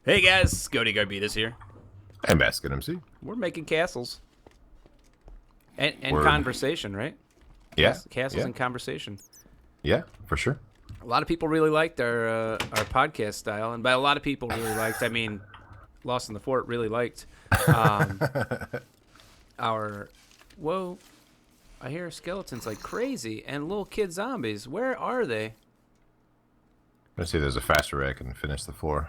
Hey guys, Scody Garbitas here. And Basket MC. We're making castles. And Word. conversation, right? Yeah. Castles yeah. and conversation. Yeah, for sure. A lot of people really liked our podcast style, and by a lot of people really liked, I mean, Lost in the Fort really liked our. Whoa, I hear skeletons like crazy and little kid zombies. Where are they? Let's see if there's a faster way I can finish the floor.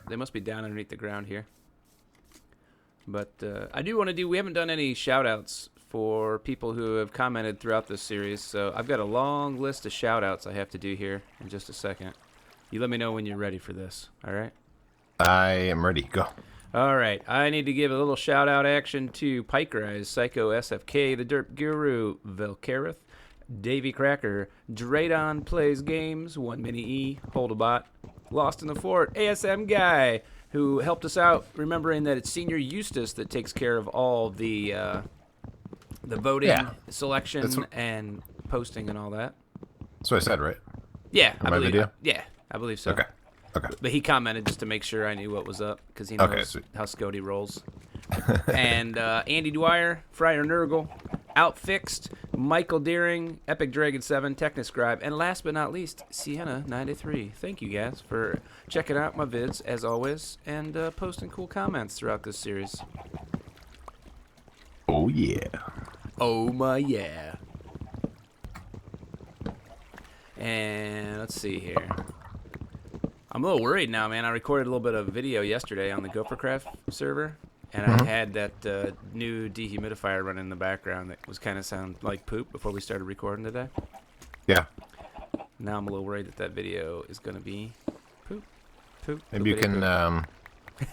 They must be down underneath the ground here. But I do want to do. We haven't done any shout outs for people who have commented throughout this series, so I've got a long list of shout outs I have to do here in just a second. You let me know when you're ready for this, all right? I am ready. Go. All right, I need to give a little shout out action to Piker Eyes, Psycho SFK, The Derp Guru, Velkareth, Davy Cracker, Draydon Plays Games, One Mini E, Holdabot, Lost in the Fort, ASM Guy, who helped us out, remembering that it's Senior Eustace that takes care of all the voting, selection, and posting and all that. That's what I said, right? Yeah, I believe. Video? Yeah, I believe so. Okay. But he commented just to make sure I knew what was up, because he knows how Scody rolls. And Andy Dwyer, Friar Nurgle, Outfixed, Michael Deering, Epic Dragon 7, Technoscribe, and last but not least, Sienna93. Thank you guys for checking out my vids, as always, and posting cool comments throughout this series. Oh, yeah. Oh, my yeah. And let's see here. I'm a little worried now, man. I recorded a little bit of video yesterday on the Gophercraft server, and I had that new dehumidifier running in the background that was kind of sound like poop before we started recording today. Yeah. Now I'm a little worried that video is going to be poop. Maybe you can,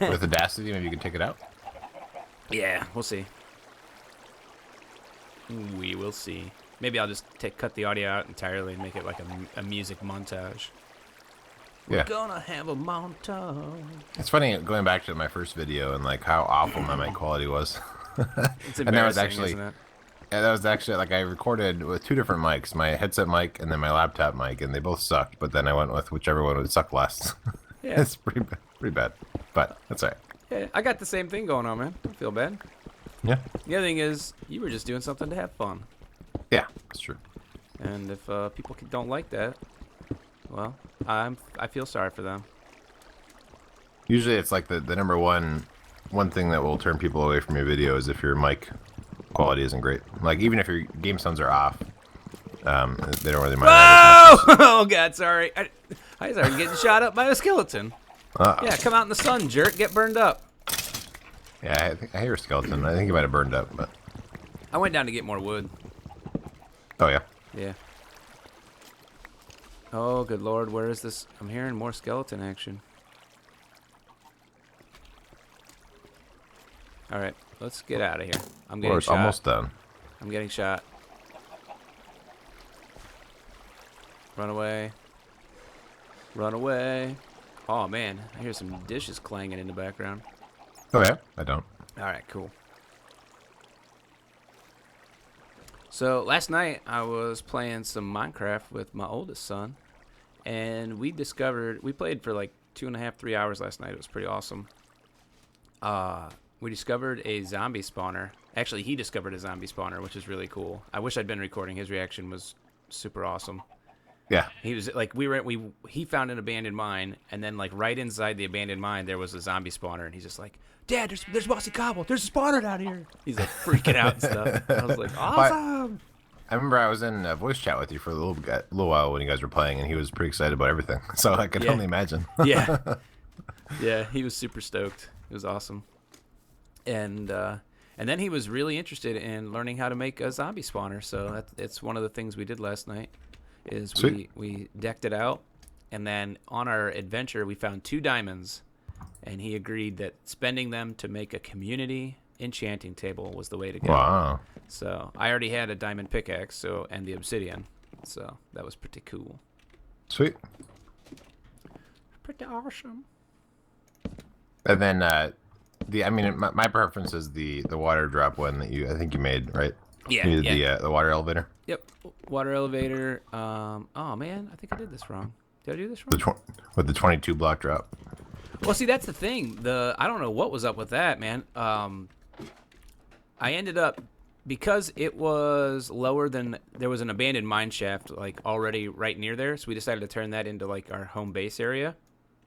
with Audacity, maybe you can take it out. Yeah, we'll see. We will see. Maybe I'll just cut the audio out entirely and make it like a music montage. Yeah. We're gonna have a montage. It's funny going back to my first video and like how awful my mic quality was. It's and that was embarrassing, actually, isn't it? yeah, that was actually like I recorded with two different mics, my headset mic and then my laptop mic, and they both sucked. But then I went with whichever one would suck less. Yeah. It's pretty bad, but that's alright. Yeah, I got the same thing going on, man. Don't feel bad. Yeah. The other thing is, you were just doing something to have fun. Yeah, that's true. And if people don't like that, well, I feel sorry for them. Usually it's like the number one thing that will turn people away from your video is if your mic quality isn't great. Like even if your game sounds are off, they don't really mind that as much. Oh God, sorry. I started getting shot up by a skeleton. Yeah, come out in the sun, jerk. Get burned up. Yeah, I hear a skeleton. I think he might have burned up, but I went down to get more wood. oh yeah. Yeah. Oh, good Lord, where is this? I'm hearing more skeleton action. All right, let's get out of here. I'm getting Well, it's shot. almost done. I'm getting shot. Run away. Run away. Oh, man, I hear some dishes clanging in the background. Oh yeah, I don't. All right, cool. So last night I was playing some Minecraft with my oldest son, and we played for like 2.5, 3 hours last night. It was pretty awesome. We discovered a zombie spawner. Actually, he discovered a zombie spawner, which is really cool. I wish I'd been recording. His reaction was super awesome. Yeah. He was like, he found an abandoned mine, and then like right inside the abandoned mine there was a zombie spawner, and he's just like, Dad, there's Mossy Cobble. There's a spawner down here. He's like freaking out and stuff. I was like, awesome. I remember I was in a voice chat with you for a little while when you guys were playing, and he was pretty excited about everything. So I could only imagine. Yeah. Yeah, he was super stoked. It was awesome. And then he was really interested in learning how to make a zombie spawner. So it's one of the things we did last night. Is we decked it out, and then on our adventure we found 2 diamonds, and he agreed that spending them to make a community enchanting table was the way to go. Wow. So I already had a diamond pickaxe, and the obsidian, so that was pretty cool. Sweet. Pretty awesome. And then my preference is the water drop one that I think you made, right? Yeah. You did the water elevator. Yep. Water elevator. Oh man, I think I did this wrong. Did I do this wrong? With the 22 block drop. Well, see, that's the thing. I don't know what was up with that, man. I ended up, because it was lower than, there was an abandoned mine shaft like already right near there, so we decided to turn that into like our home base area.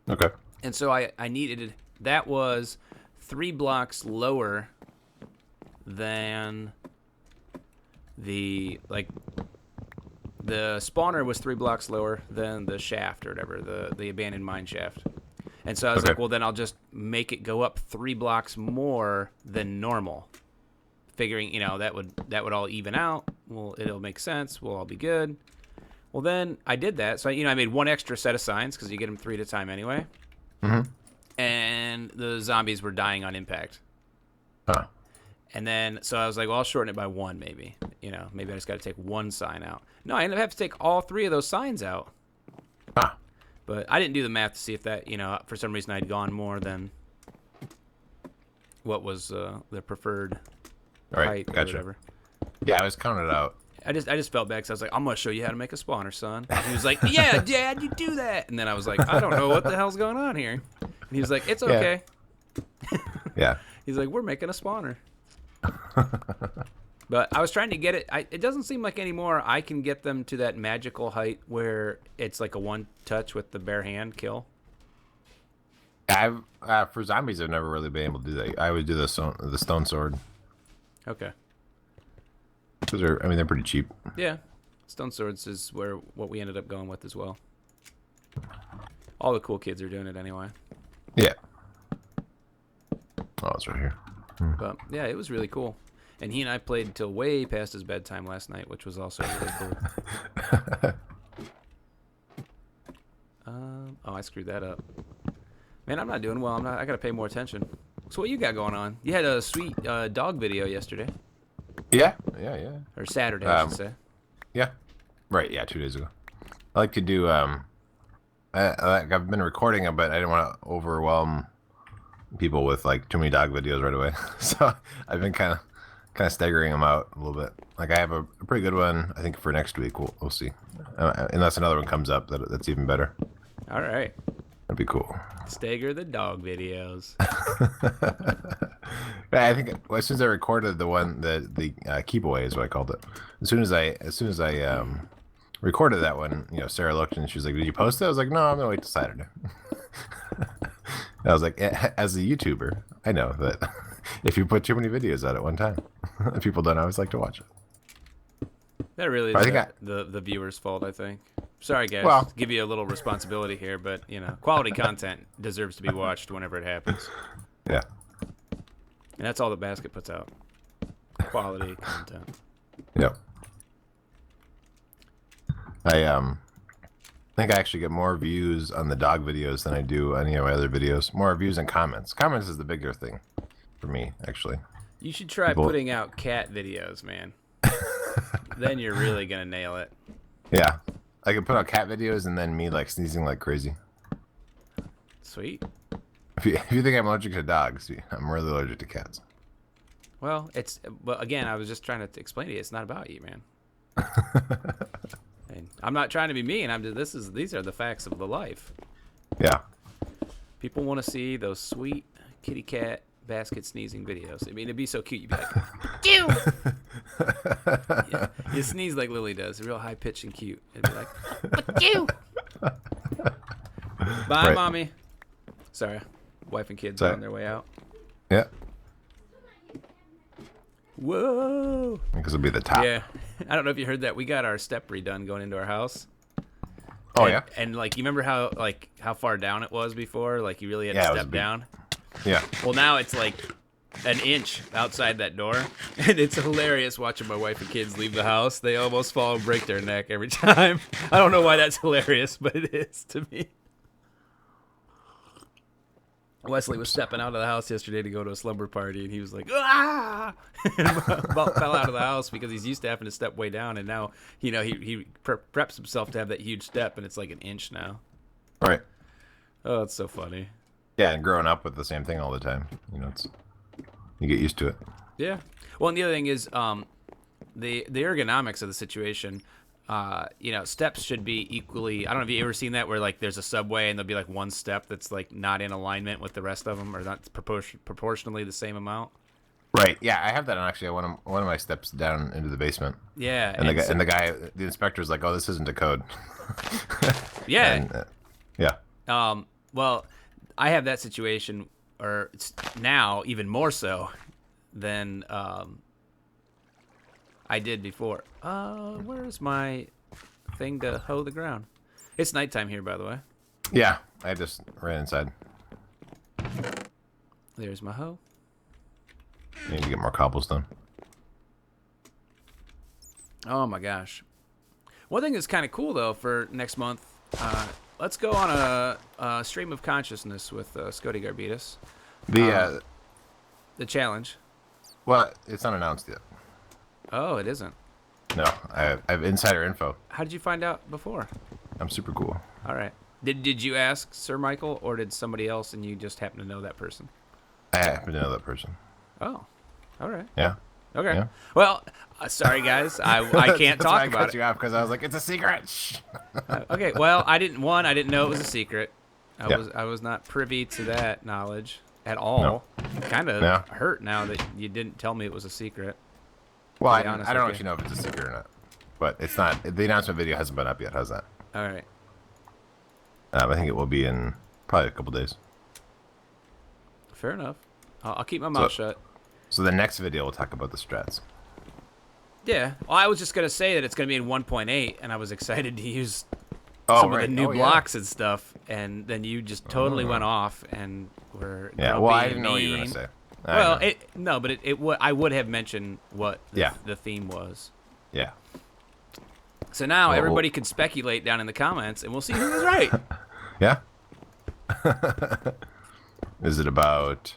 Okay. And so I needed, that was 3 blocks lower than the spawner was 3 blocks lower than the shaft or whatever, the abandoned mine shaft. And so I was Okay. like, well, then I'll just make it go up 3 blocks more than normal, figuring, that would all even out. Well, it'll make sense. We'll all be good. Well, then I did that. So, I made 1 extra set of signs because you get them 3 at a time anyway. Mm-hmm. And the zombies were dying on impact. Huh. And then, so I was like, well, I'll shorten it by 1 maybe. Maybe I just got to take 1 sign out. No, I ended up having to take all 3 of those signs out. Huh. But I didn't do the math to see if that, for some reason I'd gone more than what was the preferred All right. height or Gotcha. whatever. Yeah, I was counting it out. I just felt bad because I was like, I'm going to show you how to make a spawner, son. And he was like, yeah, Dad, you do that. And then I was like, I don't know what the hell's going on here. And he was like, it's okay. Yeah. He's like, we're making a spawner. But I was trying to get it. It doesn't seem like anymore I can get them to that magical height where it's like a 1 touch with the bare hand kill. I've for zombies, I've never really been able to do that. I would do the stone sword. Okay. Those are, they're pretty cheap. Yeah. Stone swords is what we ended up going with as well. All the cool kids are doing it anyway. Yeah. Oh, it's right here. But yeah, it was really cool. And he and I played till way past his bedtime last night, which was also really cool. Oh, I screwed that up. Man, I'm not doing well. I gotta pay more attention. So what you got going on? You had a sweet dog video yesterday, Yeah. or Saturday, I should say. Yeah. Right. Yeah. 2 days ago. I like to do. I've been recording them, but I didn't want to overwhelm people with like too many dog videos right away. So I've been kind of staggering them out a little bit. Like I have a pretty good one. I think for next week we'll see. Unless another one comes up that's even better. All right. That'd be cool. Stagger the dog videos. I think as soon as I recorded the one, the keep away is what I called it. As soon as I recorded that one, Sarah looked and she was like, "Did you post it?" I was like, "No, I'm gonna wait till Saturday." I was like, as a YouTuber, I know that if you put too many videos out at one time, people don't always like to watch it. That really is the viewer's fault, I think. Sorry, guys. Well- Give you a little responsibility here, but, quality content deserves to be watched whenever it happens. Yeah. And that's all the basket puts out. Quality content. Yep. I think I actually get more views on the dog videos than I do any of my other videos. More views and comments. Comments is the bigger thing for me, actually. You should try putting out cat videos, man. Then you're really going to nail it. Yeah. I could put out cat videos and then me like sneezing like crazy. Sweet. If you think I'm allergic to dogs, I'm really allergic to cats. Well, again, I was just trying to explain to you, it's not about you, man. And I'm not trying to be mean. These are the facts of the life. Yeah. People want to see those sweet kitty cat basket sneezing videos. It'd be so cute. You'd be like, "Ew!" Yeah, you sneeze like Lily does, real high pitched and cute. It'd be like, "Ew!" Bye, Right. mommy. Sorry, wife and kids Sorry. are on their way out. Yeah. Whoa! Because it'll be the top. Yeah, I don't know if you heard that. We got our step redone going into our house. Oh, And- yeah? And you remember how far down it was before? Like you really had Yeah, it to was step big. down. Yeah. Well, now it's like an inch outside that door, and it's hilarious watching my wife and kids leave the house. They almost fall and break their neck every time. I don't know why that's hilarious, but it is to me. Wesley was stepping out of the house yesterday to go to a slumber party, and he was like, "Ah!" and about fell out of the house because he's used to having to step way down, and now he preps himself to have that huge step, and it's like an inch now. Right. Oh, it's so funny. Yeah, and growing up with the same thing all the time, you get used to it. Yeah. Well, and the other thing is the ergonomics of the situation. steps should be equally. I don't know if you ever seen that where like there's a subway and there'll be like one step that's like not in alignment with the rest of them or not proportionally the same amount. Right. Yeah, I have that on actually one of my steps down into the basement. Yeah, And the inspector's like, "Oh, this isn't a code." yeah. And, yeah. Well, I have that situation, or it's now even more so than I did before. Where's my thing to hoe the ground? It's nighttime here, by the way. Yeah, I just ran inside. There's my hoe. Need to get more cobblestone. Oh my gosh. One thing that's kind of cool though for next month, let's go on a stream of consciousness with Scotty Garbitas. The challenge. Well, it's not announced yet. Oh, it isn't. No, I have insider info. How did you find out before? I'm super cool. All right. Did you ask Sir Michael, or did somebody else and you just happen to know that person? I happen to know that person. Oh, all right. Yeah. Okay. Yeah. Well, sorry guys, I can't That's talk why I about cut it. you off because I was like, it's a secret. Shh. Okay. Well, I didn't know it was a secret. Yeah. I was not privy to that knowledge at all. No. Kind of Yeah. hurt now that you didn't tell me it was a secret. Well, To I be honest don't know with if you know if it's a secret or not, but it's not. The announcement video hasn't been up yet. How's that? All right. I think it will be in probably a couple days. Fair enough. I'll keep my mouth shut. So the next video will talk about the strats. Yeah. Well, I was just gonna say that it's gonna be in 1.8, and I was excited to use Oh, some right. of the new Oh, yeah. blocks and stuff, and then you just totally went off and were Yeah. grumpy Well, I and didn't know what you were mean. gonna say. Well, but I would have mentioned what Yeah. the theme was. Yeah. So now Well, everybody can speculate down in the comments, and we'll see who was right. Yeah. Is it about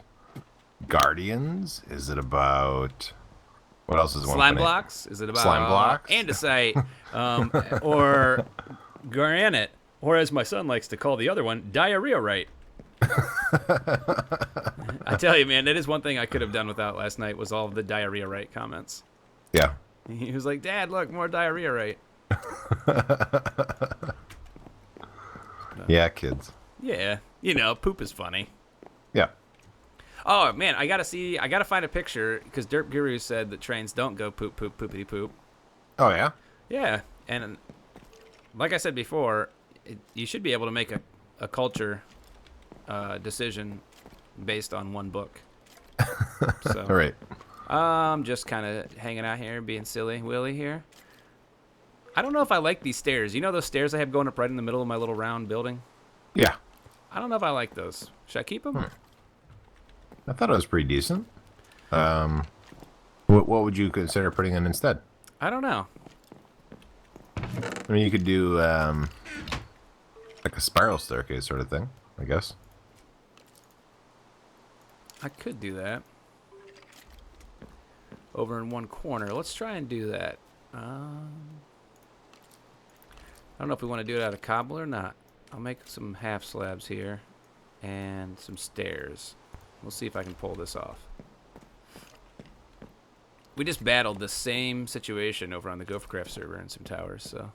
Guardians? Is it about what else is one? Slime blocks? Is it about Slime blocks? andesite, or granite, or as my son likes to call the other one, diarrhea right? I tell you, man, that is one thing I could have done without last night was all of the diarrhea right comments. Yeah. He was like, "Dad, look, more diarrhea right." Yeah, kids. Yeah, poop is funny. Yeah. Oh man, I gotta find a picture because Derp Guru said that trains don't go poop poop poopity poop. Oh yeah. Yeah, and like I said before, you should be able to make a culture decision based on one book. So, All right. I'm just kind of hanging out here, being silly Willy here. I don't know if I like these stairs. You know those stairs I have going up right in the middle of my little round building? Yeah. I don't know if I like those. Should I keep them? I thought it was pretty decent. What would you consider putting in instead? I don't know. I mean, you could do like a spiral staircase sort of thing, I guess. I could do that. Over in one corner. Let's try and do that. I don't know if we want to do it out of cobble or not. I'll make some half slabs here and some stairs. We'll see if I can pull this off. We just battled the same situation over on the Gophercraft server in some towers, so.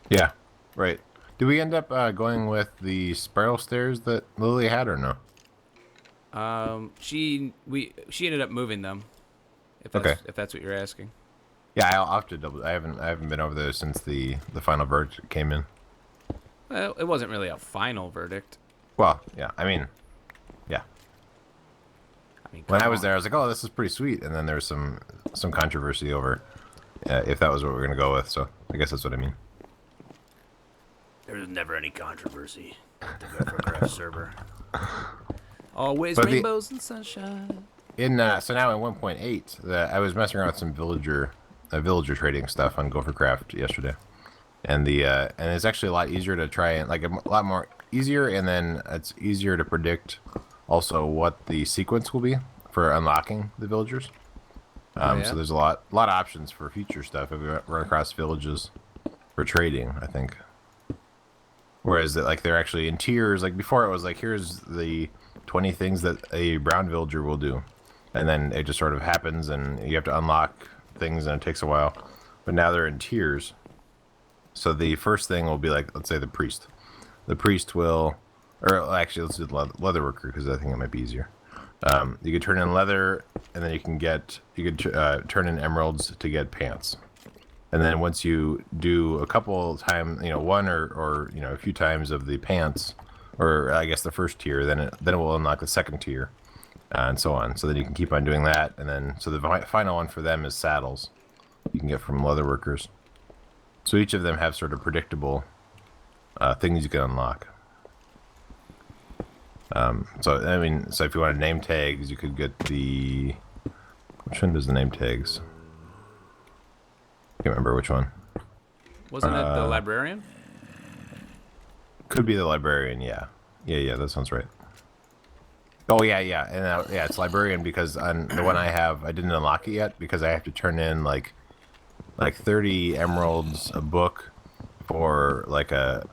Yeah. Right. Did we end up going with the spiral stairs that Lily had or no? She ended up moving them. If that's what you're asking. Yeah, I'll have to double. I haven't been over there since the final verdict came in. Well, it wasn't really a final verdict. Well, yeah. I mean, yeah. I mean, When come I was on. there, I was like, "Oh, this is pretty sweet," and then there was some controversy over if that was what we were gonna go with. So I guess that's what I mean. There's never any controversy at the Gophercraft server. Always But rainbows and sunshine. So now in 1.8, I was messing around with some villager trading stuff on Gophercraft yesterday, and and it's actually a lot easier to try and a lot more easier, and then it's easier to predict also what the sequence will be for unlocking the villagers. Yeah. So there's a lot of options for future stuff if we run across villages for trading, I think. Whereas they're actually in tiers. Like before, it was like here's the 20 things that a brown villager will do, and then it just sort of happens, and you have to unlock things, and it takes a while. But now they're in tiers, So the first thing will be like, let's say the priest. The priest will, or actually, let's do the leather worker because I think it might be easier. You could turn in leather, and then you could turn in emeralds to get pants. And then once you do a couple times, one or a few times of the pants, or I guess the first tier, then it will unlock the second tier, and so on. So then you can keep on doing that, and then so the final one for them is saddles. You can get from leather workers. So each of them have sort of predictable things you can unlock. So if you want name tags, you could get the. Which one does the name tags? Can't remember which one. Wasn't it the librarian? Could be the librarian. Yeah, that sounds right. Oh yeah, and it's librarian because on the one I have, I didn't unlock it yet because I have to turn in like 30 emeralds a book for like a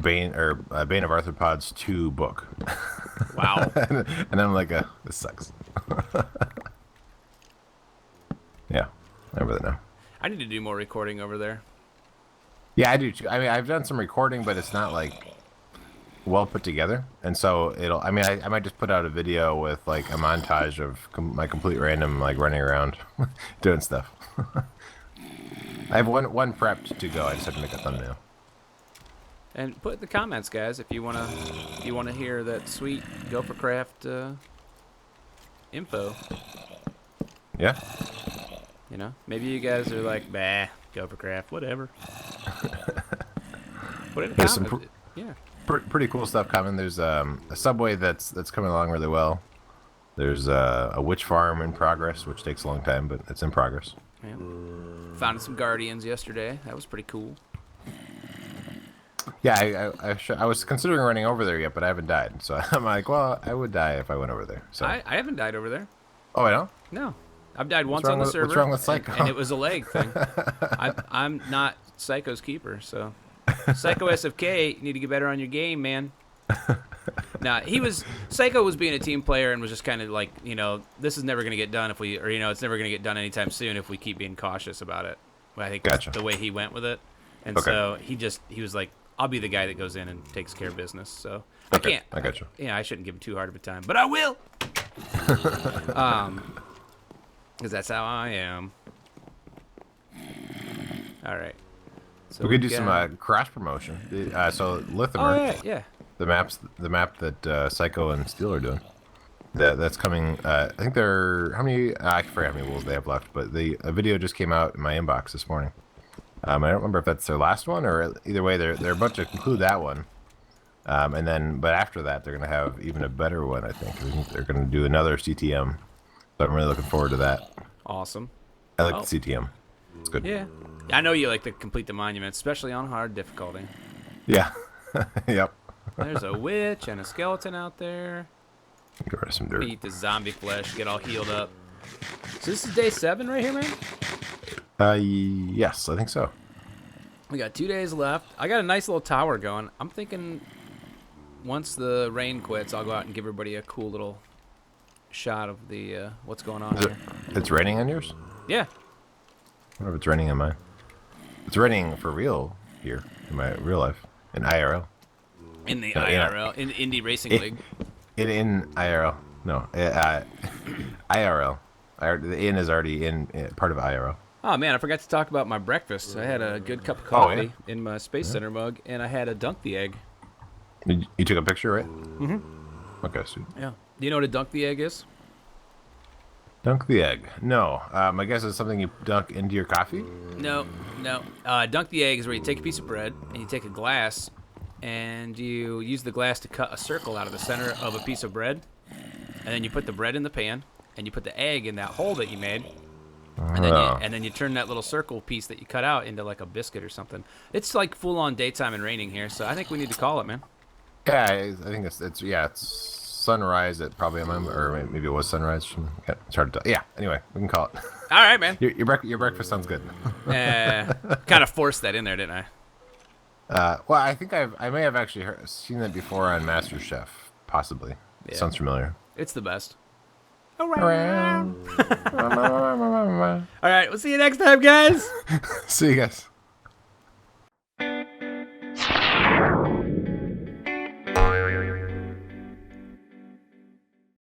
Bane of Arthropods 2 book. Wow. and I'm like, this sucks. Yeah, I remember that now. I need to do more recording over there. Yeah, I do too. I mean, I've done some recording, but it's not like well put together, and so I might just put out a video with like a montage of my complete random like running around, doing stuff. I have one prepped to go. I just have to make a thumbnail. And put in the comments, guys, if you wanna hear that sweet Gophercraft info. Yeah. Maybe you guys are like, bah, Gophercraft, whatever. Put it in the There's some comments. Yeah. pretty cool stuff coming. There's a subway that's coming along really well. There's a witch farm in progress, which takes a long time, but it's in progress. Yeah. Found some guardians yesterday. That was pretty cool. Yeah, I was considering running over there yet, but I haven't died. So I'm like, well, I would die if I went over there. So I haven't died over there. Oh, I don't? No. I've died once on the server. What's wrong with Psycho? And it was a leg thing. I'm not Psycho's keeper, so Psycho SFK, you need to get better on your game, man. Nah, Psycho was being a team player and was just kind of like, this is never going to get done it's never going to get done anytime soon if we keep being cautious about it. I think that's the way he went with it. And so he was like, I'll be the guy that goes in and takes care of business. So I got you. Yeah, I shouldn't give him too hard of a time, but I will. Because that's how I am. All right. So we could do some cross promotion. So Lithimer. Oh yeah. The map that Psycho and Steel are doing. That's coming. I think how many? I forget how many wolves they have left, but a video just came out in my inbox this morning. I don't remember if that's their last one or either way, they're about to conclude that one. But after that, they're gonna have even a better one. I think they're gonna do another CTM. So I'm really looking forward to that. Awesome. I like the CTM. It's good. Yeah. I know you like to complete the monuments, especially on hard difficulty. Yeah. Yep. There's a witch and a skeleton out there. Get rid of some dirt. Eat the zombie flesh, get all healed up. So this is day 7 right here, man? Yes, I think so. We got 2 days left. I got a nice little tower going. I'm thinking once the rain quits, I'll go out and give everybody a cool little shot of the what's going on here. It's raining on yours? Yeah. I wonder if it's raining on mine. It's raining for real here in my real life in IRL. In the IRL, in the Indie Racing League. In IRL. No, IRL. The in is already in part of IRL. Oh man, I forgot to talk about my breakfast. I had a good cup of coffee in my Space Center mug, and I had a dunk the egg. You took a picture, right? Mm-hmm. Okay, sweet. Yeah. Do you know what a dunk the egg is? Dunk the egg. No. I guess it's something you dunk into your coffee? No. Dunk the egg is where you take a piece of bread and you take a glass and you use the glass to cut a circle out of the center of a piece of bread. And then you put the bread in the pan and you put the egg in that hole that you made. And then you turn that little circle piece that you cut out into like a biscuit or something. It's like full on daytime and raining here, so I think we need to call it, man. Yeah, I think it's sunrise at probably or maybe it was sunrise. It's hard to tell. Yeah. Anyway, we can call it. All right, man. Your breakfast sounds good. Kind of forced that in there, didn't I? Well, I think I may have actually seen that before on MasterChef, possibly. Yeah. Sounds familiar. It's the best. Around. All right, we'll see you next time, guys. See you guys.